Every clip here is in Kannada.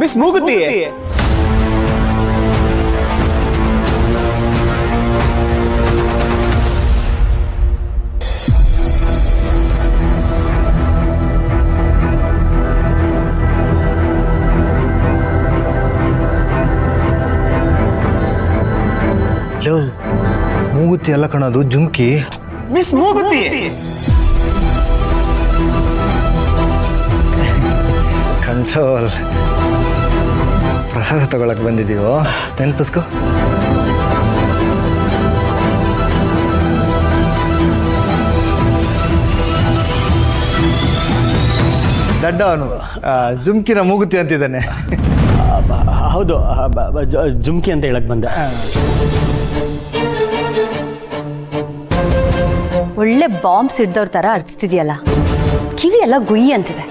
ಮಿಸ್ ಮೂಗುತಿ, ಮೂಗುತಿ ಎಲ್ಲ ಕಣದು ಜುಮ್ಕಿ. ಮಿಸ್ ಮೂಗುತಿ. ಕಂಟ್ರೋಲ್. ಪ್ರಸಾದ ತಗೊಳಕ್ ಬಂದಿದ್ದೀವೋ ನೆನಪಿಸ್ಕೊ. ದಡ್ಡ ಅವನು ಜುಮ್ಕಿನ ಮೂಗುತಿ ಅಂತಿದ್ದಾನೆ. ಹೌದು, ಜುಮ್ಕಿ ಅಂತ ಹೇಳಕ್ ಬಂದ. ಒಳ್ಳೆ ಬಾಂಬ್ ಸಿಡ್ದವ್ರ ತರ ಅರ್ಚಿಸ್ತಿದ್ಯಲ್ಲ, ಕಿವಿ ಎಲ್ಲ ಗುಯ್ಯಿ ಅಂತಿದೆ.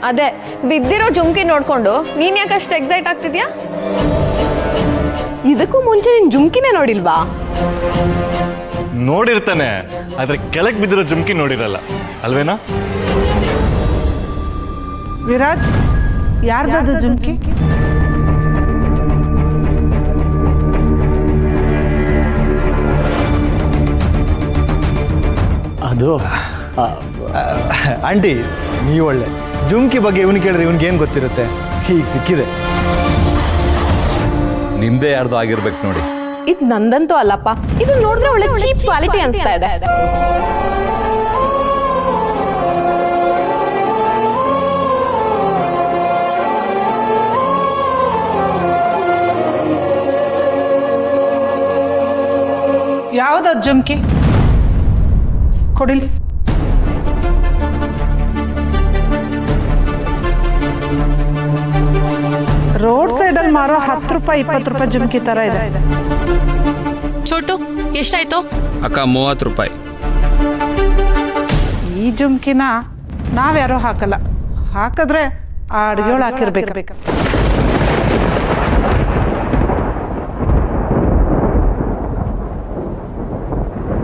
ಅದೇ ಬಿದ್ದಿರೋ ಜುಮ್ಕಿ ನೋಡ್ಕೊಂಡು ನೀನ್ ಯಾಕಷ್ಟು ಎಕ್ಸೈಟ್ ಆಗ್ತಿದ್ಯಾ? ಇದಕ್ಕೂ ಮುಂಚೆ ನೀನ್ ಜುಮ್ಕಿನೇ ನೋಡಿಲ್ವಾ? ನೋಡಿರ್ತಾನೆ, ಆದ್ರೆ ಕೆಳಗೆ ಬಿದ್ದಿರೋ ಜುಮ್ಕಿ ನೋಡಿರಲ್ಲ ಅಲ್ವೇನಾ? ವಿರಾಜ್, ಯಾರ್ದದು ಜುಮ್ಕಿ? ಅದು ಆಂಟಿ, ನೀವು ಒಳ್ಳೆ ಜುಮ್ಕಿ ಬಗ್ಗೆ ಇವನು ಕೇಳಿದ್ರೆ ಇವನ್ಗೆ ಏನು ಗೊತ್ತಿರುತ್ತೆ? ಹೀಗೆ ಸಿಕ್ಕಿದೆ. ನಿಮ್ದೇ ಯಾರ್ದು ಆಗಿರ್ಬೇಕು ನೋಡಿ. ಇದು ನಂದಂತೂ ಅಲ್ಲಪ್ಪ, ಇದು ನೋಡಿದ್ರೆ ಒಳ್ಳೆ ಚೀಪ್ ಕ್ವಾಲಿಟಿ ಅನ್ಸ್ತಾ ಇದೆ. ಯಾವ್ದು ಜುಮ್ಕಿ? ಕೊಡಿಲಿ. ರೋಡ್ ಸೈಡಲ್ಲಿ ಮಾರೋ 10 ರೂಪಾಯಿ 20 ರೂಪಾಯಿ ಜುಮ್ಕಿ ತರ ಇದೆ. ಚೋಟು, ಎಷ್ಟಾಯ್ತು? ಅಕ್ಕ 30 ರೂಪಾಯಿ. ಈ ಜುಮ್ಕಿನ ನಾವ್ಯಾರೋ ಹಾಕಲ್ಲ, ಹಾಕಿದ್ರೆ ಆ ಅಡ್ಗೆಯೊಳು ಹಾಕಿರ್ಬೇಕು.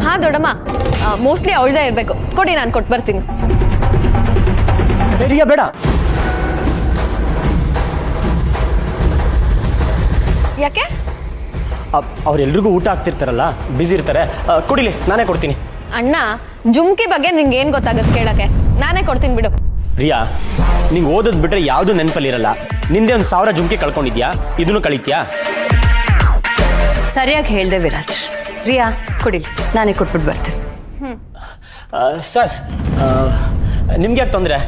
ಹಾ ದೊಡ್ಡಮ್ಮ, ಮೋಸ್ಟ್ಲಿ ಅವಳ್ದೇ ಇರ್ಬೇಕು. ಕೊಡಿ, ನಾನು ಕೊಟ್ಟು ಬರ್ತೀನಿ. ರಿಯಾ ಬೇಡ. ಯಾಕೆ? ಅವ್ರೆಲ್ರಿಗೂ ಊಟ ಆಗ್ತಿರ್ತಾರಲ್ಲ, ಬ್ಯುಸಿ ಇರ್ತಾರೆ. ಕೊಡಿಲಿ, ನಾನೇ ಕೊಡ್ತೀನಿ. ಅಣ್ಣ, ಜುಮ್ಕಿ ಬಗ್ಗೆ ನಿಂಗೆ ಏನ್ ಗೊತ್ತಾಗತ್ತೆ ಕೇಳಕ್ಕೆ? ನಾನೇ ಕೊಡ್ತೀನಿ ಬಿಡು. ರಿಯಾ, ನಿಂಗೆ ಓದೋದ್ ಬಿಟ್ರೆ ಯಾವ್ದು ನೆನಪಲ್ಲಿರಲ್ಲ. ನಿಂದೆ 1000 ಜುಮ್ಕಿ ಕಳ್ಕೊಂಡಿದ್ಯಾ, ಇದನ್ನು ಕಳೀತ್ಯಾ? ಸರಿಯಾಗಿ ಹೇಳ್ದೆ ವಿರಾಜ್. ರಿಯಾ, ಕೊಡಿಲಿ, ನಾನೇ ಕೊಟ್ಬಿಟ್ಟು ಬರ್ತೀನಿ. ಸಸ್, ನಿಮ್ಗೆ ಯಾಕೆ ತೊಂದರೆ?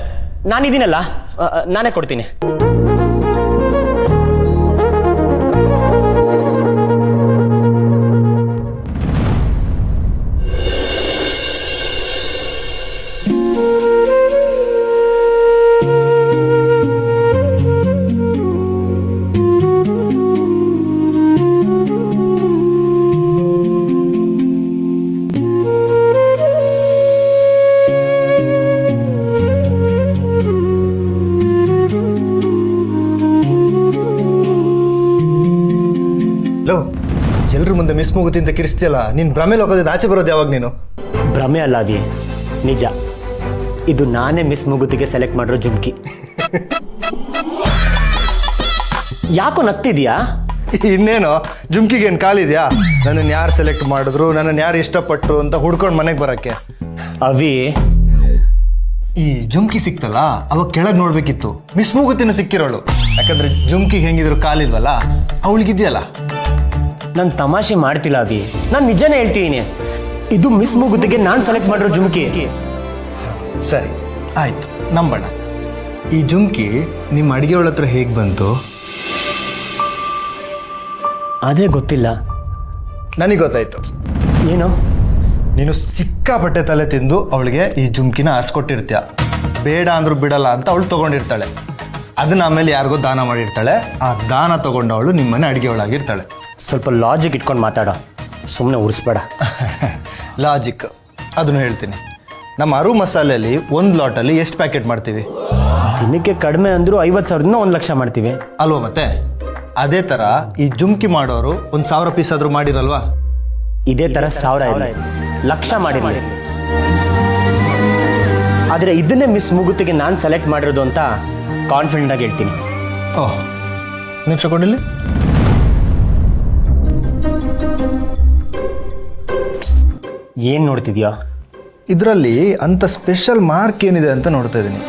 ನಾನಿದ್ದೀನಲ್ಲ, ನಾನೇ ಕೊಡ್ತೀನಿ. ಎಲ್ರ ಮುಂದೆ ಮಿಸ್ ಮೂಗುತಿ ಅಂತ ಕಿರಿಸ್ತಿಯಲ್ಲ, ನೀನು ಭ್ರಮೆ ಲೋಕದಿಂದ ಆಚೆ ಬರೋದು ಯಾವಾಗ ನೀನು? ಭ್ರಮೆ ಅಲ್ಲ ಅದಿ, ನಿಜ. ಇದು ನಾನೇ ಮಿಸ್ ಮೂಗುತಿಗೆ ಸೆಲೆಕ್ಟ್ ಮಾಡಿರೋ ಜುಮ್ಕಿ. ಯಾಕೋ ನಗ್ತಿದ್ಯಾ? ಇನ್ನೇನು, ಜುಮ್ಕಿಗೆ ಏನು ಕಾಲಿದ್ಯಾ? ನನ್ನನ್ನು ಯಾರು ಸೆಲೆಕ್ಟ್ ಮಾಡಿದ್ರು, ನನ್ನನ್ನು ಯಾರು ಇಷ್ಟಪಟ್ಟರು ಅಂತ ಹುಡ್ಕೊಂಡು ಮನೆಗೆ ಬರೋಕ್ಕೆ. ಅವಿ, ಈ ಜುಮ್ಕಿ ಸಿಕ್ತಲ್ಲ, ಅವಾಗ ಕೆಳಗೆ ನೋಡ್ಬೇಕಿತ್ತು. ಮಿಸ್ ಮೂಗುತಿನೂ ಸಿಕ್ಕಿರೋಳು, ಯಾಕಂದ್ರೆ ಜುಮ್ಕಿಗೆ ಹೆಂಗಿದ್ರು ಕಾಲಿಲ್ವಲ್ಲ, ಅವಳಿಗಿದೆಯಲ್ಲ. ನಾನು ತಮಾಷೆ ಮಾಡ್ತಿಲ್ಲ ಅವಿ, ನಾನು ನಿಜನೇ ಹೇಳ್ತೀನಿ. ಇದು ಮಿಸ್ ಮೂಗುತಿಗೆ ನಾನು ಸೆಲೆಕ್ಟ್ ಮಾಡಿರೋ ಜುಮ್ಕಿ. ಸರಿ ಆಯ್ತು, ನಂಬೋಣ. ಈ ಜುಮ್ಕಿ ನಿಮ್ಮ ಅಡಿಗೆಯವಳ ಹತ್ರ ಹೇಗೆ ಬಂತು? ಅದೇ ಗೊತ್ತಿಲ್ಲ. ನನಗೆ ಗೊತ್ತಾಯ್ತು. ಏನು? ನೀನು ಸಿಕ್ಕಾಪಟ್ಟೆ ತಲೆ ತಿಂದು ಅವಳಿಗೆ ಈ ಜುಮ್ಕಿನ ಆರಿಸ್ಕೊಟ್ಟಿರ್ತೀಯ. ಬೇಡ ಅಂದ್ರೂ ಬಿಡಲ್ಲ ಅಂತ ಅವಳು ತೊಗೊಂಡಿರ್ತಾಳೆ. ಅದನ್ನ ಆಮೇಲೆ ಯಾರಿಗೋ ದಾನ ಮಾಡಿರ್ತಾಳೆ. ಆ ದಾನ ತೊಗೊಂಡವಳು ನಿಮ್ಮನೆ ಅಡುಗೆಯವಳಾಗಿರ್ತಾಳೆ. ಸ್ವಲ್ಪ ಲಾಜಿಕ್ ಇಟ್ಕೊಂಡು ಮಾತಾಡೋ, ಸುಮ್ಮನೆ ಉರಿಸ್ಬೇಡ. ಲಾಜಿಕ್ ಅದನ್ನು ಹೇಳ್ತೀನಿ. ನಮ್ಮ ಅರು ಮಸಾಲೆಯಲ್ಲಿ 1 ಲಾಟಲ್ಲಿ ಎಷ್ಟು ಪ್ಯಾಕೆಟ್ ಮಾಡ್ತೀವಿ? ದಿನಕ್ಕೆ ಕಡಿಮೆ ಅಂದರೂ 50,000ದಿಂದ 1 ಲಕ್ಷ ಮಾಡ್ತೀವಿ ಅಲ್ವಾ? ಮತ್ತೆ ಅದೇ ಥರ ಈ ಜುಮ್ಕಿ ಮಾಡೋರು 1,000 ಪೀಸ್ ಆದರೂ ಮಾಡಿರಲ್ವಾ? ಇದೇ ಥರ 1000 ಇರಲಿ, ಲಕ್ಷ ಮಾಡಿರಲಿ, ಆದರೆ ಇದನ್ನೇ ಮಿಸ್ ಮುಗುತ್ತಿಗೆ ನಾನು ಸೆಲೆಕ್ಟ್ ಮಾಡಿರೋದು ಅಂತ ಕಾನ್ಫಿಡೆಂಟ್ ಆಗಿ ಹೇಳ್ತೀನಿ. ಓಹ್, ನಿಮಿಷ ಕೊಡಿಲ್ಲಿ. ಏನು ನೋಡ್ತಿದ್ಯಾ? ಇದರಲ್ಲಿ ಅಂಥ ಸ್ಪೆಷಲ್ ಮಾರ್ಕ್ ಏನಿದೆ ಅಂತ ನೋಡ್ತಾ ಇದ್ದೀನಿ.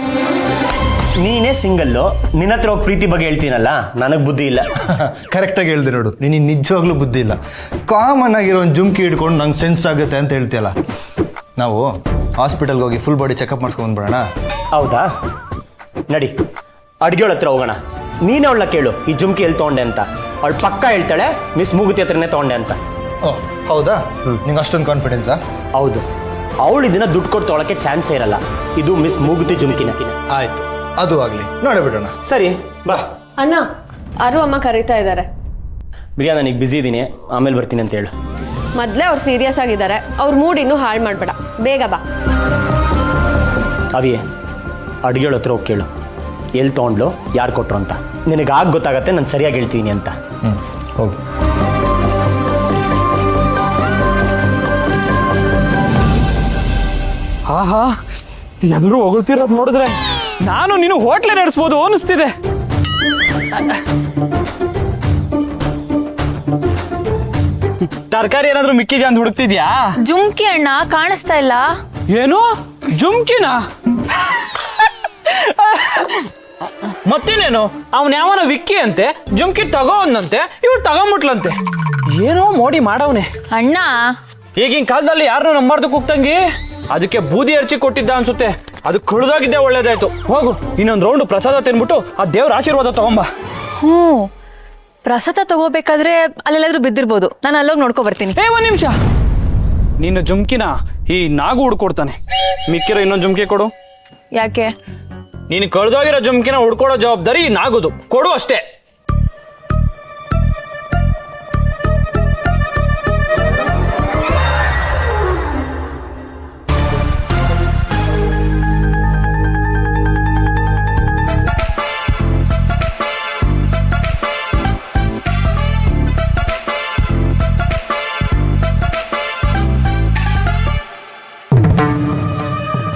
ನೀನೇ ಸಿಂಗಲ್ಲು, ನಿನ್ನ ಹತ್ರ ಹೋಗಿ ಪ್ರೀತಿ ಬಗ್ಗೆ ಹೇಳ್ತೀನಲ್ಲ, ನನಗೆ ಬುದ್ಧಿ ಇಲ್ಲ. ಕರೆಕ್ಟಾಗಿ ಹೇಳ್ದೆ ನೋಡು, ನಿನಗೆ ನಿಜವಾಗ್ಲೂ ಬುದ್ಧಿ ಇಲ್ಲ. ಕಾಮನ್ ಆಗಿರೋ ಒಂದು ಜುಮ್ಕಿ ಹಿಡ್ಕೊಂಡು ನಂಗೆ ಸೆನ್ಸ್ ಆಗುತ್ತೆ ಅಂತ ಹೇಳ್ತೀಯಲ್ಲ. ನಾವು ಹಾಸ್ಪಿಟಲ್ಗೆ ಹೋಗಿ ಫುಲ್ ಬಾಡಿ ಚೆಕಪ್ ಮಾಡಿಸ್ಕೊಂಡ್ಬಿಡೋಣ. ಹೌದಾ? ನಡಿ, ಅಡ್ಗೆಯೊಳ ಹತ್ರ ಹೋಗೋಣ. ನೀನೇ ಅವಳನ್ನ ಕೇಳು, ಈ ಜುಮ್ಕಿ ಎಲ್ಲಿ ತೊಗೊಂಡೆ ಅಂತ. ಅವಳು ಪಕ್ಕ ಹೇಳ್ತಾಳೆ ಮಿಸ್ ಮೂಗುತಿ ಹತ್ರನೇ ತೊಗೊಂಡೆ ಅಂತ. ಓಹ್, ಹೌದಾ? ನಿಂಗೆ ಅಷ್ಟೊಂದು ಕಾನ್ಫಿಡೆನ್ಸಾ? ಹೌದು, ಅವಳು ಇದನ್ನ ದುಡ್ಡು ಕೊಟ್ಟು ತೊಗೊಳಕ್ಕೆ ಚಾನ್ಸೇ ಇರಲ್ಲ. ಇದು ಮಿಸ್ ಮೂಗುತಿ ಜುಮ್ಕಿನ. ಆಯ್ತು, ಅದು ಆಗಲಿ, ನೋಡೇ ಬಿಡೋಣ. ಸರಿ ಬಾ. ಅಣ್ಣ, ಅರು ಅಮ್ಮ ಕರೀತಾ ಇದ್ದಾರೆ. ಬಿರಿಯಾ, ನನಗೆ ಬ್ಯುಸಿ ಇದ್ದೀನಿ, ಆಮೇಲೆ ಬರ್ತೀನಿ ಅಂತ ಹೇಳು. ಮೊದಲೇ ಅವ್ರು ಸೀರಿಯಸ್ ಆಗಿದ್ದಾರೆ, ಅವ್ರ ಮೂಡ್ ಇನ್ನೂ ಹಾಳು ಮಾಡಬೇಡ, ಬೇಗ ಬಾ. ಅವಿಯೇ, ಅಡುಗೆಯೊಳ ಹತ್ರ ಹೋಗಿ ಕೇಳು, ಎಲ್ಲಿ ತೊಗೊಂಡ್ಲು, ಯಾರು ಕೊಟ್ಟರು ಅಂತ. ನಿನಗೆ ಆಗ ಗೊತ್ತಾಗತ್ತೆ ನಾನು ಸರಿಯಾಗಿ ಹೇಳ್ತೀನಿ ಅಂತ. ಹೋಗಿ. ಆಹಾ, ಎಲ್ಲರೂ ಹೊಗಳ್ತಿರೋದು ನೋಡಿದ್ರೆ ನಾನು ನೀನು ಹೋಟ್ಲೆ ನಡೆಸ್ಬೋದು ಅನಿಸ್ತಿದೆ. ತರಕಾರಿ ಏನಾದ್ರೂ ಮಿಕ್ಕಿದ್ಯಾ ಅಂತ ಹುಡುಕ್ತಿದ್ಯಾ? ಜುಮ್ಕಿ ಅಣ್ಣ ಕಾಣಿಸ್ತಾ ಇಲ್ಲ. ಏನು ಜುಮ್ಕಿನ? ಮತ್ತೇನೇನು, ಅವನ್ ಯಾವನ ವಿಕ್ಕಿ ಅಂತೆ ಜುಮ್ಕಿ ತಗೋವಂದಂತೆ, ಇವ್ರು ತಗೊಂಬಿಟ್ಲಂತೆ. ಏನೋ ಮೋಡಿ ಮಾಡವನೆ ಅಣ್ಣ. ಈಗಿನ ಕಾಲದಲ್ಲಿ ಯಾರನ್ನೂ ನಂಬಾರ್ದು ಕುಕ್ತಂಗಿ. ಅದಕ್ಕೆ ಬೂದಿ ಹರ್ಚಿ ಕೊಟ್ಟಿದ್ದ ಅನ್ಸುತ್ತೆ. ಅದು ಕಳ್ದೋಗಿದ್ದೆ ಒಳ್ಳೇದಾಯ್ತು. ಹೋಗು, ಇನ್ನೊಂದು ರೌಂಡ್ ಪ್ರಸಾದ ತಿನ್ಬಿಟ್ಟು ಆ ದೇವ್ರ ಆಶೀರ್ವಾದ ತಗೊಂಬ. ಹ್ಞೂ, ಪ್ರಸಾದ ತಗೋಬೇಕಾದ್ರೆ ಅಲ್ಲೆಲ್ಲಾದ್ರೂ ಬಿದ್ದಿರ್ಬೋದು. ನಾನು ಅಲ್ಲೋಗಿ ನೋಡ್ಕೊ ಬರ್ತೀನಿ. ಒಂದ್ ನಿಮಿಷ, ನೀನು ಜುಮ್ಕಿನ ಈ ನಾಗು ಹುಡ್ಕೊಡ್ತಾನೆ. ಮಿಕ್ಕಿರೋ ಇನ್ನೊಂದು ಜುಮ್ಕಿ ಕೊಡು. ಯಾಕೆ? ನೀನು ಕಳ್ದೋಗಿರೋ ಜುಮ್ಕಿನ ಹುಡ್ಕೊಡೋ ಜವಾಬ್ದಾರಿ ನಾಗುದು. ಕೊಡು ಅಷ್ಟೇ.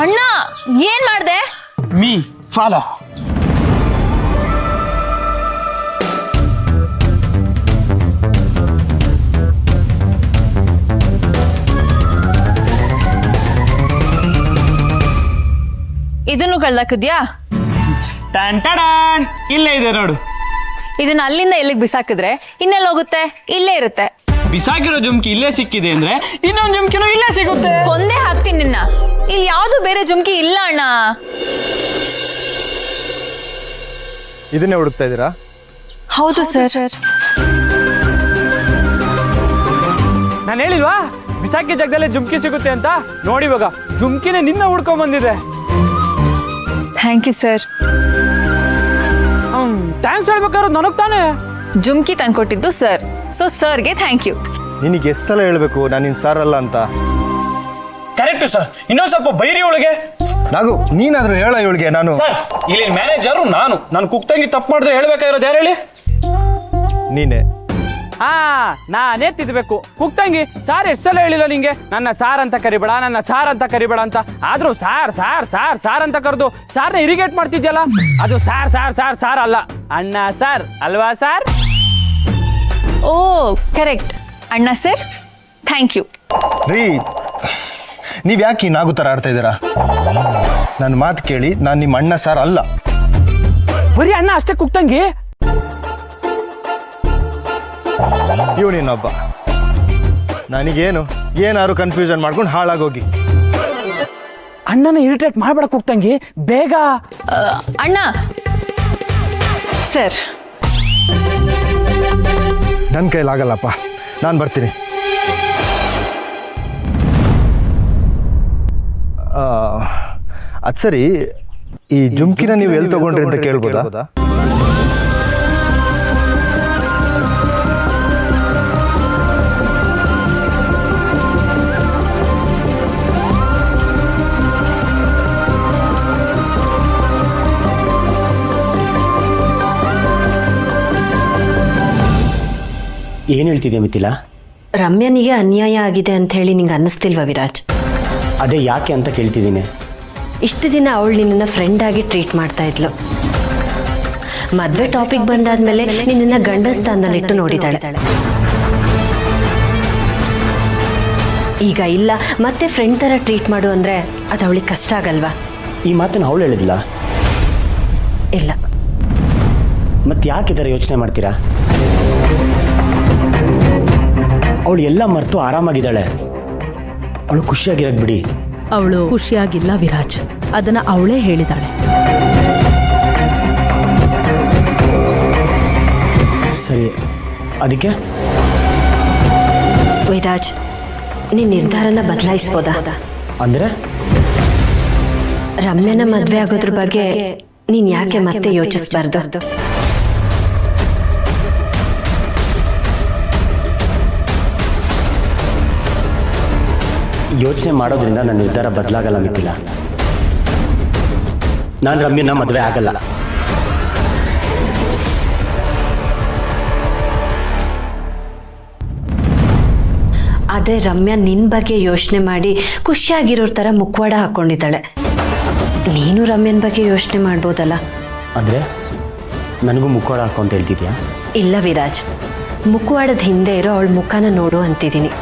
ಅಣ್ಣ, ಏನ್ ಮಾಡ್ದೆ? Me follow. ಇದನ್ನು ಕಳ್ದಾಕಿದ್ಯಾ? ಟನ್ ಟಡಾನ್, ಇಲ್ಲೇ ಇದೆ ನೋಡು. ಇದನ್ನ ಅಲ್ಲಿಂದ ಎಲ್ಲಿಗೆ ಬಿಸಾಕಿದ್ರೆ ಇನ್ನೆಲ್ಲ ಹೋಗುತ್ತೆ? ಇಲ್ಲೇ ಇರುತ್ತೆ. ಬಿಸಾಕಿರೋ ಜುಮ್ಕಿ ಇಲ್ಲೇ ಸಿಕ್ಕಿದೆ ಅಂದ್ರೆ ಇನ್ನೊಂದು ಜುಮ್ಕಿನೂ ಇಲ್ಲೇ ಸಿಗುತ್ತೆ. ಕೊಂದೇ ಹಾಕ್ತೀನಿ ನಿನ್ನ. ಇಲ್ಲಿ ಯಾವ್ದು ಬೇರೆ ಜುಮ್ಕಿ ಇಲ್ಲ ಅಣ್ಣ. ಇದನ್ನೇ ಹುಡುಕ್ತಾ ಇದ್ದೀರಾ? ಹೌದು ಸರ್. ನಾನು ಹೇಳಿಲ್ವಾ ಬಿಸಾಕಿ ಜಾಗದಲ್ಲೇ ಜುಮ್ಕಿ ಸಿಗುತ್ತೆ ಅಂತ? ನೋಡಿ ಇವಾಗ ಜುಮ್ಕಿನೇ ನಿನ್ನ ಹುಡ್ಕೊಂಡ್ ಬಂದಿದೆ. Thank you sir. ಥ್ಯಾಂಕ್ಸ್ ಹೇಳ್ಬೇಕಾದ್ರೆ ನನಗ್ ತಾನೇ. ಜುಮ್ಕಿ ತಂದ್ಕೊಟ್ಟಿದ್ದು ಸರ್, ಸೊ ಸರ್ಗೆ ಥ್ಯಾಂಕ್ ಯು. ನಿನಗೆ ಎಷ್ಟು ಸಲ ಹೇಳಬೇಕು ನಾನು ನಿನ್ನ ಸಾರ್ ಅಲ್ಲ ಅಂತ? ಕರೆಕ್ಟ್ ಸರ್, ಇನ್ನೊಂದು ಸ್ವಲ್ಪ ಬೈರಿ ಒಳಗೆ. ನಾಗು, ನೀನಾದ್ರೂ ಹೇಳ ಇವಳಿಗೆ. ನಾನು ಸರ್, ಇಲ್ಲಿ ಮ್ಯಾನೇಜರು ನಾನು ಕುಕ್ತಂಗಿ ತಪ್ಪು ಮಾಡಿದ್ರೆ ಹೇಳ್ಬೇಕಾಗಿರೋದು ಯಾರು ಹೇಳಿ? ನೀನೆ. ನಾನೇ ತಿದ್ಬೇಕು. ಕುಕ್ತಂಗಿ ಸಾರ್ ಎಷ್ಟು ಸಲ ಹೇಳಿಲ್ಲ ನಿಂಗೆ ನನ್ನ ಸಾರ್ ಅಂತ ಕರಿಬೇಡ, ನನ್ನ ಸಾರ್ ಅಂತ ಕರಿಬೇಡ ಅಂತ. ಆದ್ರೂ ಸಾರ್ ಸಾರ್ ಸಾರ್ ಸಾರ್ ಅಂತ ಕರೆದು ಸಾರ್ನ ಇರಿಗೇಟ್ ಮಾಡ್ತಿದ್ಯಲ್ಲ, ಅದು ಸಾರ್ ಸಾರ್ ಸಾರ್ ಸಾರ್ ಅಲ್ಲ, ಅಣ್ಣ ಸಾರ್ ಅಲ್ವಾ ಸಾರ್? ಓ ಕರೆಕ್ಟ್, ಅಣ್ಣ ಸರ್, ಥ್ಯಾಂಕ್ ಯು. ರೀ, ನೀವು ಯಾಕೆ ನಾಗು ಥರ ಆಡ್ತಾ ಇದ್ದೀರಾ? ನನ್ನ ಮಾತು ಕೇಳಿ, ನಾನು ನಿಮ್ಮ ಅಣ್ಣ ಸಾರ್ ಅಲ್ಲ. ಬರೀ ಅಣ್ಣ ಅಷ್ಟೇ ಕುಕ್ತಂಗಿ. ಇವನಿನ್ನೊಬ್ಬ. ನನಗೇನು ಏನಾದ್ರು ಕನ್ಫ್ಯೂಷನ್ ಮಾಡ್ಕೊಂಡು ಹಾಳಾಗೋಗಿ. ಅಣ್ಣನ ಇರಿಟೇಟ್ ಮಾಡ್ಬೇಡ ಕುಕ್ತಂಗಿ, ಬೇಗ. ಅಣ್ಣ ಸರ್, ನನ್ನ ಕೈಲಾಗಲ್ಲಪ್ಪ, ನಾನು ಬರ್ತೀನಿ. ಅದು ಸರಿ, ಈ ಜುಮ್ಕಿನ ನೀವು ಎಲ್ಲಿ ತಗೊಂಡ್ರಿ ಅಂತ ಕೇಳ್ಬೋದಾ? ಏನು ಹೇಳ್ತಿದ್ಯಾ ಮಿಥಿಲಾ? ರಮ್ಯನಿಗೆ ಅನ್ಯಾಯ ಆಗಿದೆ ಅಂತ ಹೇಳಿ ನಿಂಗೆ ಅನ್ನಿಸ್ತಿಲ್ವಾ ವಿರಾಜ್? ಅದೇ ಯಾಕೆ ಅಂತ ಕೇಳ್ತಿದ್ದೀನಿ. ಇಷ್ಟು ದಿನ ಅವಳು ನಿನ್ನನ್ನು ಫ್ರೆಂಡ್ ಆಗಿ ಟ್ರೀಟ್ ಮಾಡ್ತಾ ಇದ್ಲು. ಮದುವೆ ಟಾಪಿಕ್ ಬಂದಾದ್ಮೇಲೆ ನಿನ್ನನ್ನು ಗಂಡ ಸ್ಥಾನದಲ್ಲಿಟ್ಟು ನೋಡಿದಾಳೆ. ಈಗ ಇಲ್ಲ, ಮತ್ತೆ ಫ್ರೆಂಡ್ ಥರ ಟ್ರೀಟ್ ಮಾಡು ಅಂದರೆ ಅದು ಅವಳಿಗೆ ಕಷ್ಟ ಆಗಲ್ವಾ? ಈ ಮಾತನ್ನು ಅವಳು ಹೇಳಿದ್ಲ? ಇಲ್ಲ. ಮತ್ತೆ ಯಾಕೆ ಈ ಥರ ಯೋಚನೆ ಮಾಡ್ತೀರಾ? ಅವಳು ಎಲ್ಲ ಮರೆತು ಆರಾಮಾಗಿದ್ದಾಳೆ. ಅವಳು ಖುಷಿಯಾಗಿರಕ್ ಬಿಡಿ. ಅವಳು ಖುಷಿಯಾಗಿಲ್ಲ ವಿರಾಜ್, ಅದನ್ನ ಅವಳೇ ಹೇಳಿದಾಳೆ. ಸರಿ, ಅದಕ್ಕೆ ವಿರಾಜ್, ನಿನ್ನ ನಿರ್ಧಾರನ ಬದಲಾಯಿಸ್ಬೋದಾ? ಅಂದರೆ ರಮ್ಯನ ಮದುವೆ ಆಗೋದ್ರ ಬಗ್ಗೆ ನೀನು ಯಾಕೆ ಮತ್ತೆ ಯೋಚಿಸಬಾರ್ದು? ಯೋಚನೆ ಮಾಡೋದ್ರಿಂದ ನನ್ನ ನಿರ್ಧಾರ ಬದಲಾಗಲ್ಲ ಮಿಥಿಲ. ನಾನು ರಮ್ಯನ ಮದುವೆ ಆಗಲ್ಲ. ಆದರೆ ರಮ್ಯಾ ನಿನ್ನ ಬಗ್ಗೆ ಯೋಚನೆ ಮಾಡಿ ಖುಷಿಯಾಗಿರೋರ ಥರ ಮುಖವಾಡ ಹಾಕ್ಕೊಂಡಿದ್ದಾಳೆ. ನೀನು ರಮ್ಯನ ಬಗ್ಗೆ ಯೋಚನೆ ಮಾಡ್ಬೋದಲ್ಲ? ಅಂದರೆ ನನಗೂ ಮುಖವಾಡ ಹಾಕೋ ಅಂತ ಹೇಳ್ತಿದ್ಯಾ? ಇಲ್ಲ ವಿರಾಜ್, ಮುಖವಾಡದ ಹಿಂದೆ ಇರೋ ಅವಳ ಮುಖನ ನೋಡು ಅಂತಿದ್ದೀನಿ.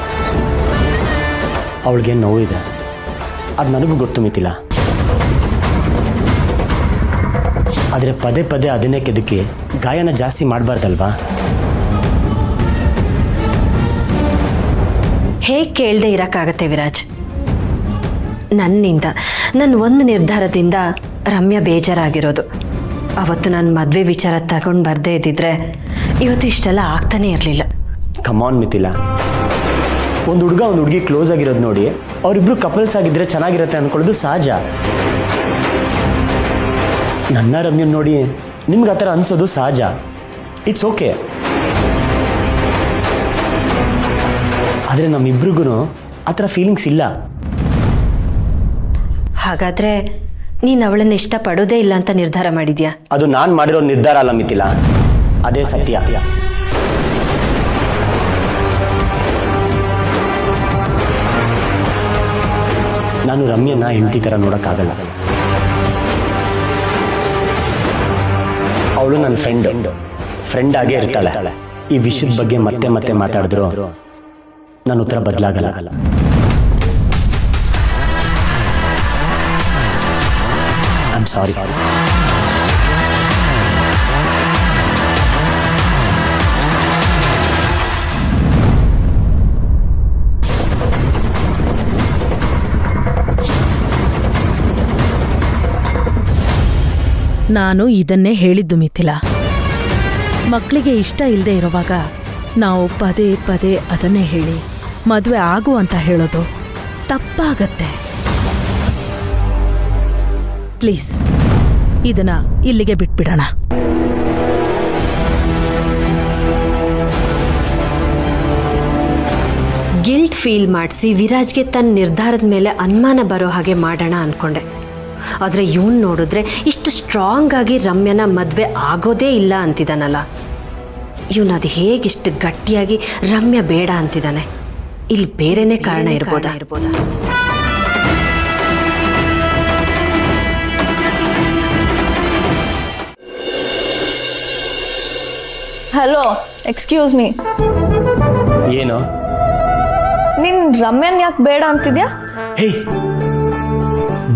ಅವಳಿಗೆ ನೋವಿದೆ, ಅದು ನನಗೂ ಗೊತ್ತು ಮಿಥಿಲ. ಆದರೆ ಪದೇ ಪದೇ ಅದನ್ನೇ ಕೆದಕಿ ಗಾಯನ ಜಾಸ್ತಿ ಮಾಡಬಾರ್ದಲ್ವಾ? ಹೇಗೆ ಕೇಳದೆ ಇರೋಕ್ಕಾಗತ್ತೆ ವಿರಾಜ್? ನನ್ನ ಒಂದು ನಿರ್ಧಾರದಿಂದ ರಮ್ಯಾ ಬೇಜಾರಾಗಿರೋದು. ಅವತ್ತು ನಾನು ಮದುವೆ ವಿಚಾರ ತಗೊಂಡು ಬರದೇ ಇದ್ದಿದ್ರೆ ಇವತ್ತು ಇಷ್ಟೆಲ್ಲ ಆಗ್ತಾನೆ ಇರಲಿಲ್ಲ. ಕಮಾನ್ ಮಿಥಿಲ, ಒಂದು ಹುಡುಗ ಒಂದು ಹುಡುಗಿ ಕ್ಲೋಸ್ ಆಗಿರೋದು ನೋಡಿ ಅವರಿಬ್ರು ಕಪಲ್ಸ್ ಆಗಿದ್ರೆ ಚೆನ್ನಾಗಿರುತ್ತೆ ಅಂದ್ಕೊಳ್ಳೋದು ಸಹಜ. ನನ್ನ ರಮ್ಯನ್ ನೋಡಿ ನಿಮ್ಗೆ ಆ ಥರ ಅನಿಸೋದು ಸಹಜ. It's okay. ಆದರೆ ನಮ್ಮಿಬ್ರಿಗೂ ಆ ಥರ ಫೀಲಿಂಗ್ಸ್ ಇಲ್ಲ. ಹಾಗಾದರೆ ನೀನು ಅವಳನ್ನು ಇಷ್ಟಪಡೋದೇ ಇಲ್ಲ ಅಂತ ನಿರ್ಧಾರ ಮಾಡಿದ್ಯಾ? ಅದು ನಾನು ಮಾಡಿರೋ ನಿರ್ಧಾರ ಅಲ್ಲ ಮಿಥಿಲ, ಅದೇ ಸತ್ಯ. ನಾನು ರಮ್ಯನ ಹೆಂಡತಿ ಥರ ನೋಡೋಕ್ಕಾಗಲ್ಲ. ಅವಳು ನನ್ನ ಫ್ರೆಂಡ್ ಆಗೇ ಇರ್ತಾಳೆ. ಈ ವಿಷಯದ ಬಗ್ಗೆ ಮತ್ತೆ ಮತ್ತೆ ಮಾತಾಡಿದ್ರು ನನ್ನ ಉತ್ತರ ಬದಲಾಗಲ್ಲ. I am sorry. ನಾನು ಇದನ್ನೇ ಹೇಳಿದ್ದು ಮಿಥಿಲ. ಮಕ್ಕಳಿಗೆ ಇಷ್ಟ ಇಲ್ಲದೆ ಇರುವಾಗ ನಾವು ಪದೇ ಪದೇ ಅದನ್ನೇ ಹೇಳಿ ಮದುವೆ ಆಗು ಅಂತ ಹೇಳೋದು ತಪ್ಪಾಗತ್ತೆ. ಪ್ಲೀಸ್ ಇದನ್ನ ಇಲ್ಲಿಗೆ ಬಿಟ್ಬಿಡೋಣ. ಗಿಲ್ಟ್ ಫೀಲ್ ಮಾಡಿಸಿ ವಿರಾಜ್ಗೆ ತನ್ನ ನಿರ್ಧಾರದ ಮೇಲೆ ಅನುಮಾನ ಬರೋ ಹಾಗೆ ಮಾಡೋಣ ಅಂದ್ಕೊಂಡೆ. ಆದರೆ ಇವನು ನೋಡಿದ್ರೆ ಇಷ್ಟು ಸ್ಟ್ರಾಂಗ್ ಆಗಿ ರಮ್ಯನ ಮದುವೆ ಆಗೋದೇ ಇಲ್ಲ ಅಂತಿದ್ದಾನಲ್ಲ. ಇವನು ಅದು ಹೇಗಿಷ್ಟು ಗಟ್ಟಿಯಾಗಿ ರಮ್ಯ ಬೇಡ ಅಂತಿದ್ದಾನೆ? ಇಲ್ಲಿ ಬೇರೆನೇ ಕಾರಣ ಇರ್ಬೋದಾ? Hello, excuse me. ಏನು? ನೀನ್ ರಮ್ಯನ್ ಯಾಕೆ ಬೇಡ ಅಂತಿದ್ಯಾ? ಹೇ,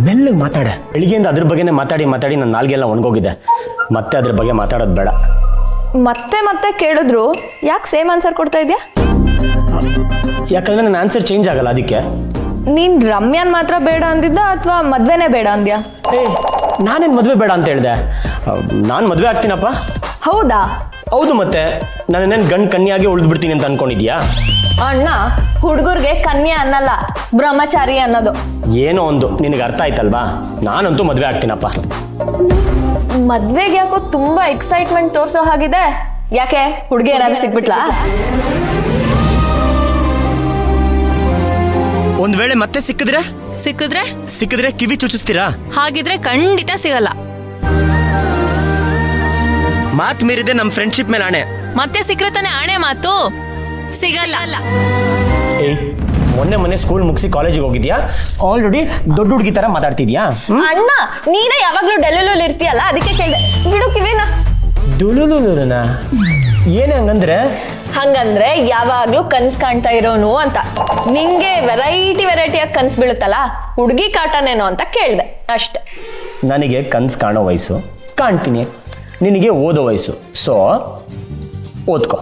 ಮೆಲ್ಲಗೆ ಮಾತಾಡ. ಬೆಳಿಗ್ಗೆಯಿಂದ ಅದ್ರ ಬಗ್ಗೆನೇ ಮಾತಾಡಿ ನನ್ನ ನಾಲ್ಗೆಲ್ಲ ಒಣಗೋಗಿದೆ. ಮತ್ತೆ ಅದ್ರ ಬಗ್ಗೆ ಮಾತಾಡೋದು ಬೇಡ. ಮತ್ತೆ ಮತ್ತೆ ಕೇಳಿದ್ರು ಯಾಕೆ ಸೇಮ್ ಆನ್ಸರ್ ಕೊಡ್ತಾ ಇದ್ಯಾ? ಯಾಕಂದ್ರೆ ನನ್ನ ಆನ್ಸರ್ ಚೇಂಜ್ ಆಗಲ್ಲ, ಅದಕ್ಕೆ. ನೀನ್ ರಮ್ಯಾನ್ ಮಾತ್ರ ಬೇಡ ಅಂದಿದ್ದ ಅಥವಾ ಮದ್ವೆನೇ ಬೇಡ ಅಂದ್ಯಾ? ನಾನೇನು ಮದುವೆ ಬೇಡ ಅಂತ ಹೇಳಿದೆ? ನಾನು ಮದುವೆ ಆಗ್ತೀನಪ್ಪ. ಹೌದಾ? ಹೌದು, ಮತ್ತೆ ನಾನೇನು ಗಂಡು ಕನ್ಯಾಗೆ ಉಳಿದು ಬಿಡ್ತೀನಿ ಅಂತ ಅನ್ಕೊಂಡಿದ್ಯಾ? ಅಣ್ಣ, ಹುಡುಗರ್ಗೆ ಕನ್ಯಾ ಅನ್ನಲ್ಲ, ಬ್ರಹ್ಮಚಾರಿ ಅನ್ನೋದು. ಏನೋ ಒಂದು ನಿನಗೆ ಅರ್ಥ ಆಯ್ತಲ್ವಾ? ನಾನಂತೂ ಮದುವೆ ಆಗ್ತೀನಪ್ಪ. ಮದ್ವೆಗೆ ಯಾಕೋ ತುಂಬಾ ಎಕ್ಸೈಟ್ಮೆಂಟ್ ತೋರ್ಸೋ ಹಾಗಿದೆ. ಯಾಕೆ, ಹುಡುಗಿ ಏನಾದ್ರು ಸಿಕ್ಬಿಟ್ಲಾ? ಒಂದ್ ವೇಳೆ ಮತ್ತೆ ಸಿಕ್ಕಿದ್ರೆ ಕಿವಿ ಚುಚ್ಚಿಸ್ತೀರಾ? ಹಾಗಿದ್ರೆ ಖಂಡಿತ ಸಿಗಲ್ಲ. ಮಾತ್ ಮೀರಿದೆ ನಮ್ಮ ಫ್ರೆಂಡ್ಶಿಪ್ ಮೇಲೆ ಆಣೆ. ಮತ್ತೆ ಸಿಕ್ಕರೆ ತಾನೆ ಆಣೆ ಮಾತು. ಸಿಗಲ್ಲ. ಏಯ್ ಮೊನ್ನೆ ಸ್ಕೂಲ್ ಮುಗಿಸಿ ಕಾಲೇಜಿಗೆ ಹೋಗಿದ್ಯಾ ಆಲ್ರೆಡಿ ದೊಡ್ಡ ಹುಡುಗಿ ತರ ಮಾತಾಡ್ತಿದ್ಯಾ ಅಣ್ಣ ನೀನೇ ಯಾವಾಗ್ಲೂ ಡೆಲ್ಲಲ್ಲಿ ಇರ್ತೀಯಲ್ಲ ಅದಕ್ಕೆ ಕೇಳ್ದೆ ಬಿಡು ಕಿವಿನ. ದುಲುಲುಲುನ ಏನೇ ಹಂಗಂದ್ರೆ ಹಂಗಂದ್ರೆ ಯಾವಾಗ್ಲೂ ಕನ್ಸ್ ಕಾಣ್ತಾ ಇರೋನು ಅಂತ. ನಿಂಗೆ ವೆರೈಟಿಯಾಗಿ ಕನ್ಸ್ ಬೀಳುತ್ತಲ್ಲ ಹುಡುಗಿ ಕಾಟನೇನೋ ಅಂತ ಕೇಳ್ದೆ ಅಷ್ಟೆ. ನನಗೆ ಕನ್ಸು ಕಾಣೋ ವಯಸ್ಸು ಕಾಣ್ತೀನಿ, ನಿನಗೆ ಓದೋ ವಯಸ್ಸು, ಸೊ ಓದ್ಕೋ.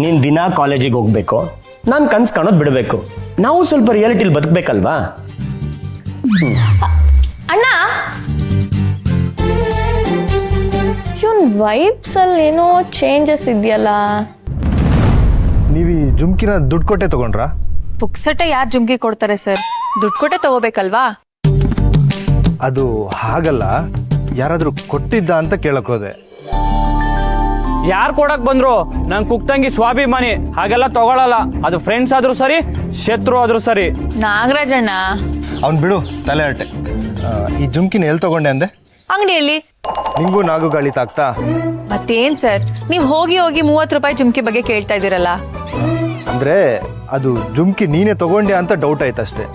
ನೀನು ದಿನ ಕಾಲೇಜಿಗೆ ಹೋಗ್ಬೇಕು, ನಾನು ಕನ್ಸು ಕಾಣೋದು ಬಿಡಬೇಕು. ನಾವು ಸ್ವಲ್ಪ ರಿಯಾಲಿಟಿಲಿ ಬದುಕಬೇಕಲ್ವಾ? ಅಣ್ಣ ಇವನ್ ವೈಬ್ಸ್ ಅಲ್ಲಿ ಏನೋ ಚೇಂಜಸ್ ಇದೆಯಲ್ಲ. ನೀವು ಈ ಜುಮ್ಕಿನ ದುಡ್ಡು ಕೊಟ್ಟೆ ತಗೊಂಡ್ರಾ? ಪುಕ್ಸಟ್ಟೆ ಯಾರು ಜುಮ್ಕಿ ಕೊಡ್ತಾರೆ ಸರ್? ದುಡ್ಡು ಕೊಟ್ಟೆ ತಗೋಬೇಕಲ್ವಾ? ಅದು ಹಾಗಲ್ಲ, ಯಾರಾದರೂ ಕೊಟ್ಟಿದ್ದ ಅಂತ ಕೇಳಕ್ ಹೋದೆ. ಯಾರು ಕೊಡಕ್ ಬಂದ್ರು ನಂಗೆ ಕುಕ್ತಂಗಿ ಸ್ವಾಭಿಮಾನಿ, ಹಾಗೆಲ್ಲ ತಗೊಳಲ್ಲ. ಅದು ಫ್ರೆಂಡ್ಸ್ ಆದ್ರೂ ಸರಿ, ಶತ್ರು ಆದ್ರೂ ಸರಿ. ನಾಗರಾಜಣ್ಣ ಅವ್ನು ಬಿಡು, ತಲೆ ಹರಟೆ. ಈ ಜುಮ್ಕಿನ ಎಲ್ಲಿ ತಗೊಂಡೆ ಅಂದೆ? ಅಂಗಡಿಯಲ್ಲಿ. ನಿಂಗೂ ನಾಗು ಗಾಳಿ ತಾಕ್ತಾ? ಮತ್ತೇನ್ ಸರ್, ನೀವು ಹೋಗಿ 30 ರೂಪಾಯಿ ಜುಮ್ಕಿ ಬಗ್ಗೆ ಕೇಳ್ತಾ ಇದ್ದೀರಲ್ಲ? ಅಂದ್ರೆ ಅದು ಜುಮ್ಕಿ ನೀನೇ ತಗೊಂಡೆ ಅಂತ ಡೌಟ್ ಆಯ್ತಷ್ಟೇ.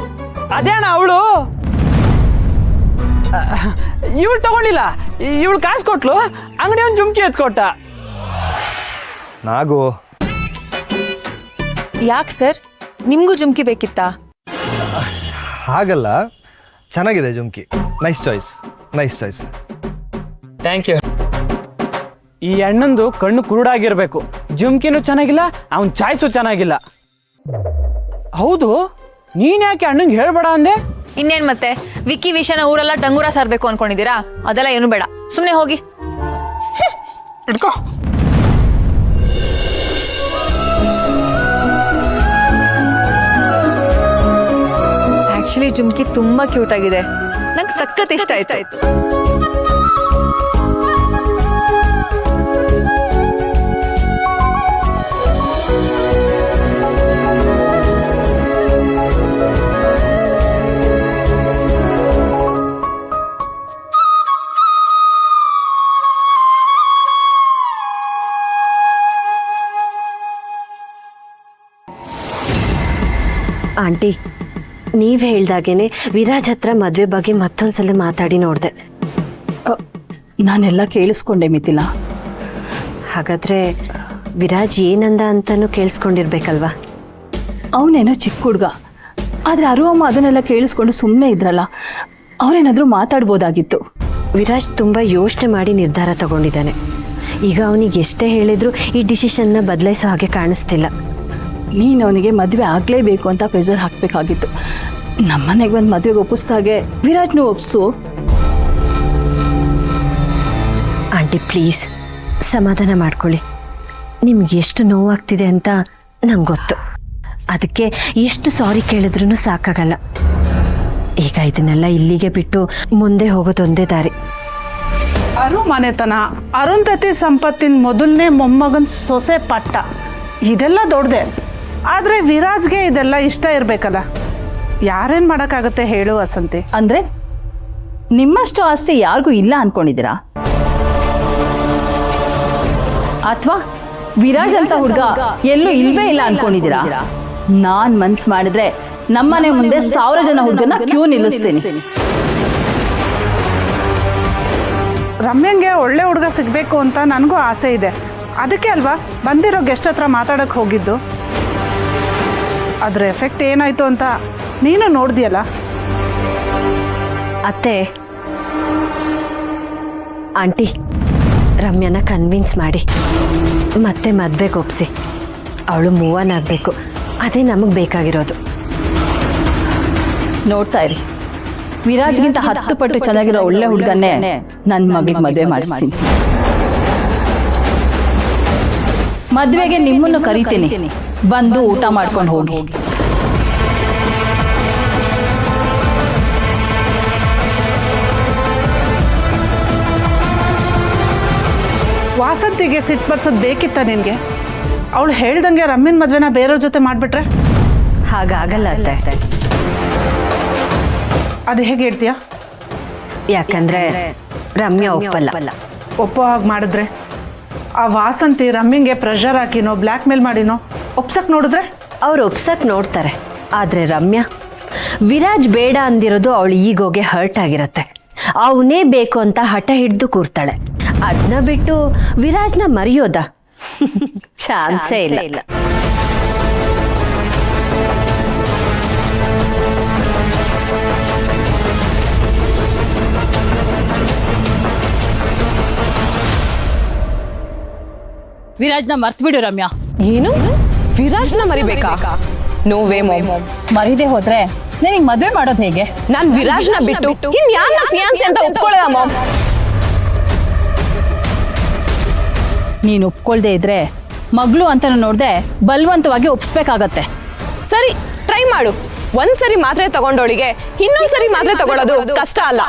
ಅದೇ ಅಣ್ಣ, ಅವಳು ಇವಳು ತಗೊಂಡಿಲ್ಲ, ಇವಳು ಕಾಸು ಕೊಟ್ಲು, ಅಂಗಡಿ ಒಂದು ಜುಮ್ಕಿ ಎತ್ಕೊಟ್ಟ. ನಾಗು ಯಾಕೆ ಸರ್, ನಿಮ್ಗೂ ಜುಮ್ಕಿ ಬೇಕಿತ್ತಾ? ಹಾಗಲ್ಲ, ಚೆನ್ನಾಗಿದೆ jhumki. Nice choice. Thank you. ಈ ಅಣ್ಣಂದು ಕಣ್ಣು ಕುರುಡಾಗಿರ್ಬೇಕು. ಜುಮ್ಕಿನೂ ಚೆನ್ನಾಗಿಲ್ಲ, ಅವನ ಚಾಯ್ಸು ಚೆನ್ನಾಗಿಲ್ಲ. ಹೌದು, ನೀನ್ ಯಾಕೆ ಅಣ್ಣಂಗೆ ಹೇಳ್ಬೇಡ ಅಂದೆ? ಇನ್ನೇನ್ ಮತ್ತೆ, ವಿಕ್ಕಿ ವಿಷಯನ ಊರೆಲ್ಲ ಡಂಗೂರ ಸಾರ್ಬೇಕು ಅನ್ಕೊಂಡಿದ್ದೀರಾ? ಅದೆಲ್ಲ ಏನು ಬೇಡ, ಸುಮ್ಮನೆ ಹೋಗಿ. ಇಟ್ಕೋ. ಆಕ್ಚುಲಿ ಜುಮ್ಕಿ ತುಂಬಾ ಕ್ಯೂಟ್ ಆಗಿದೆ, ನಂಗೆ ಸಖತ್ ಇಷ್ಟ ಆಯ್ತು. ಆಂಟಿ, ನೀವು ಹೇಳ್ದಾಗೇನೆ ವಿರಾಜ್ ಹತ್ರ ಮದುವೆ ಬಗ್ಗೆ ಮತ್ತೊಂದ್ಸಲ ಮಾತಾಡಿ ನೋಡಿದೆ. ನಾನೆಲ್ಲ ಕೇಳಿಸ್ಕೊಂಡೆ ಮಿಥಿಲಾ. ಹಾಗಾದ್ರೆ ವಿರಾಜ್ ಏನಂದ ಅಂತಾನು ಕೇಳಿಸ್ಕೊಂಡಿರ್ಬೇಕಲ್ವಾ? ಅವನೇನೋ ಚಿಕ್ಕ ಹುಡುಗ, ಆದರೆ ಅಮ್ಮ ಅದನ್ನೆಲ್ಲ ಕೇಳಿಸ್ಕೊಂಡು ಸುಮ್ಮನೆ ಇದ್ರಲ್ಲ, ಅವರೇನಾದರೂ ಮಾತಾಡ್ಬೋದಾಗಿತ್ತು. ವಿರಾಜ್ ತುಂಬ ಯೋಚನೆ ಮಾಡಿ ನಿರ್ಧಾರ ತಗೊಂಡಿದ್ದಾನೆ. ಈಗ ಅವನಿಗೆ ಎಷ್ಟೇ ಹೇಳಿದ್ರು ಈ ಡಿಸಿಷನ್ನ ಬದಲಾಯಿಸೋ ಹಾಗೆ ಕಾಣಿಸ್ತಿಲ್ಲ. ನೀನು ಅವನಿಗೆ ಮದುವೆ ಆಗಲೇಬೇಕು ಅಂತ ಪ್ರೆಷರ್ ಹಾಕಬೇಕಾಗಿತ್ತು. ನಮ್ಮನೆಗೆ ಬಂದು ಮದುವೆಗೆ ಒಪ್ಪಿಸ್ದಾಗೆ ವಿರಾಜ್ನು ಒಪ್ಸು. ಆಂಟಿ ಪ್ಲೀಸ್ ಸಮಾಧಾನ ಮಾಡ್ಕೊಳ್ಳಿ. ನಿಮ್ಗೆ ಎಷ್ಟು ನೋವಾಗ್ತಿದೆ ಅಂತ ನಂಗೆ ಗೊತ್ತು. ಅದಕ್ಕೆ ಎಷ್ಟು ಸಾರಿ ಕೇಳಿದ್ರೂ ಸಾಕಾಗಲ್ಲ. ಈಗ ಇದನ್ನೆಲ್ಲ ಇಲ್ಲಿಗೆ ಬಿಟ್ಟು ಮುಂದೆ ಹೋಗೋದೊಂದೇ ದಾರಿ. ಅರು ಮನೆತನ, ಅರುಂಧತಿ ಸಂಪತ್ತಿನ ಮೊದಲನೇ ಮೊಮ್ಮಗನ ಸೊಸೆ ಪಟ್ಟ, ಇದೆಲ್ಲ ದೊಡ್ಡದೆ. ಆದರೆ ವಿರಾಜ್ಗೆ ಇದೆಲ್ಲ ಇಷ್ಟ ಇರಬೇಕಲ್ಲ. ಯಾರೇನು ಮಾಡೋಕ್ಕಾಗುತ್ತೆ ಹೇಳು ವಸಂತಿ? ಅಂದರೆ ನಿಮ್ಮಷ್ಟು ಆಸ್ತಿ ಯಾರಿಗೂ ಇಲ್ಲ ಅನ್ಕೊಂಡಿದ್ದೀರಾ? ಅಥವಾ ವಿರಾಜ್ ಅಂತ ಹುಡುಗ ಎಲ್ಲೂ ಇಲ್ವೇ ಇಲ್ಲ ಅನ್ಕೊಂಡಿದ್ದೀರಾ? ನಾನ್ ಮನ್ಸು ಮಾಡಿದ್ರೆ ನಮ್ಮನೆ ಮುಂದೆ 1000 ಜನ ಹುಡುಗನ ಕ್ಯೂ ನಿಲ್ಲಿಸ್ತೀನಿ. ರಮ್ಯಂಗೆ ಒಳ್ಳೆ ಹುಡುಗ ಸಿಗಬೇಕು ಅಂತ ನನಗೂ ಆಸೆ ಇದೆ. ಅದಕ್ಕೆ ಅಲ್ವಾ ಬಂದಿರೋ ಗೆಸ್ಟ್ ಹತ್ರ ಮಾತಾಡೋಕ್ಕೆ ಹೋಗಿದ್ದು. ಅದ್ರ ಎಫೆಕ್ಟ್ ಏನಾಯ್ತು ಅಂತ ನೀನು ನೋಡ್ದಿಯಲ್ಲ. ಅತ್ತೆ, ಆಂಟಿ ರಮ್ಯನ ಕನ್ವಿನ್ಸ್ ಮಾಡಿ ಮತ್ತೆ ಮದುವೆಗೆ ಒಪ್ಸಿ. ಅವಳು ಮೂವ್ ಆನ್ ಆಗಬೇಕು, ಅದೇ ನಮಗೆ ಬೇಕಾಗಿರೋದು. ನೋಡ್ತಾ ಇರಿ, ವಿರಾಜ್ಗಿಂತ 10 ಪಟ್ಟು ಚೆನ್ನಾಗಿರೋ ಒಳ್ಳೆ ಹುಡುಗನ್ನೇ ನನ್ನ ಮಗಳಿಗೆ ಮದುವೆ ಮಾಡಿಸ್ತೀನಿ. ಮದುವೆಗೆ ನಿಮ್ಮನ್ನು ಕರಿತೀನಿ, ಬಂದು ಊಟ ಮಾಡ್ಕೊಂಡು ಹೋಗಿ. ವಾಸಂತಿಗೆ ಸಿಟ್ಟು ಬರ್ಸೋದು ಬೇಕಿತ್ತ ನಿನಗೆ? ಅವಳು ಹೇಳ್ದಂಗೆ ರಮ್ಯನ ಮದುವೆನ ಬೇರೆಯವ್ರ ಜೊತೆ ಮಾಡಿಬಿಟ್ರೆ? ಹಾಗಾಗಲ್ಲ ಅತ್ತೆ. ಅದು ಹೇಗೆ ಹೇಳ್ತೀಯ? ಯಾಕಂದ್ರೆ ರಮ್ಯಾ ಒಪ್ಪಲ್ಲ. ಒಪ್ಪೋ ಹಾಗೆ ಮಾಡಿದ್ರೆ ಆ ವಾಸಂತಿ ರಮ್ಯಂಗೆ ಪ್ರೆಷರ್ ಹಾಕಿನೋ ಬ್ಲ್ಯಾಕ್ ಮೇಲ್ ಮಾಡಿನೋ ಒಪ್ಸಕ್ ನೋಡಿದ್ರೆ ಅವ್ರು ಒಪ್ಸಕ್ ನೋಡ್ತಾರೆ, ಆದರೆ ರಮ್ಯಾ ವಿರಾಜ್ ಬೇಡ ಅಂದಿರೋದು ಅವಳು ಈಗೋಗೆ ಹರ್ಟ್ ಆಗಿರತ್ತೆ. ಅವನೇ ಬೇಕು ಅಂತ ಹಠ ಹಿಡಿದು ಕೂರ್ತಾಳೆ. ಅದನ್ನ ಬಿಟ್ಟು ವಿರಾಜ್ನ ಮರೆಯೋದ ಚಾನ್ಸೇ ಇಲ್ಲ. ವಿರಾಜ್ನ ಮರ್ತ್ ಬಿಡು ರಮ್ಯಾ. ಏನು ವಿರಾಜ್ನ ಮರಿಬೇಕಾ? ನೋವೇ ಮಾಮ್. ಮರಿದೆ ಹೋದ್ರೆ ನಿನಗೆ ಮದುವೆ ಮಾಡೋದು ಹೇಗೆ? ನಾನ್ ವಿರಾಜ್ನ ಬಿಟ್ಟು ಇನ್ ಯಾರನ್ನ ಫಿಯಾನ್ಸಿ ಅಂತ ಒಪ್ಕೊಳ್ಳಲ್ಲ ಮಾಮ್. ನೀನು ಒಪ್ಕೊಳ್ದೆ ಇದ್ರೆ ಮಗಳು ಅಂತ ನೋಡ್ದೆ ಬಲವಂತವಾಗಿ ಒಪ್ಸ್ಬೇಕಾಗತ್ತೆ. ಸರಿ, ಟ್ರೈ ಮಾಡು. ಒಂದ್ಸರಿ ಮಾತ್ರೆ ತಗೊಂಡೋಳಿಗೆ ಇನ್ನೊಂದ್ಸರಿ ಮಾತ್ರೆ ತಗೊಳ್ಳೋದು ಕಷ್ಟ ಅಲ್ಲ.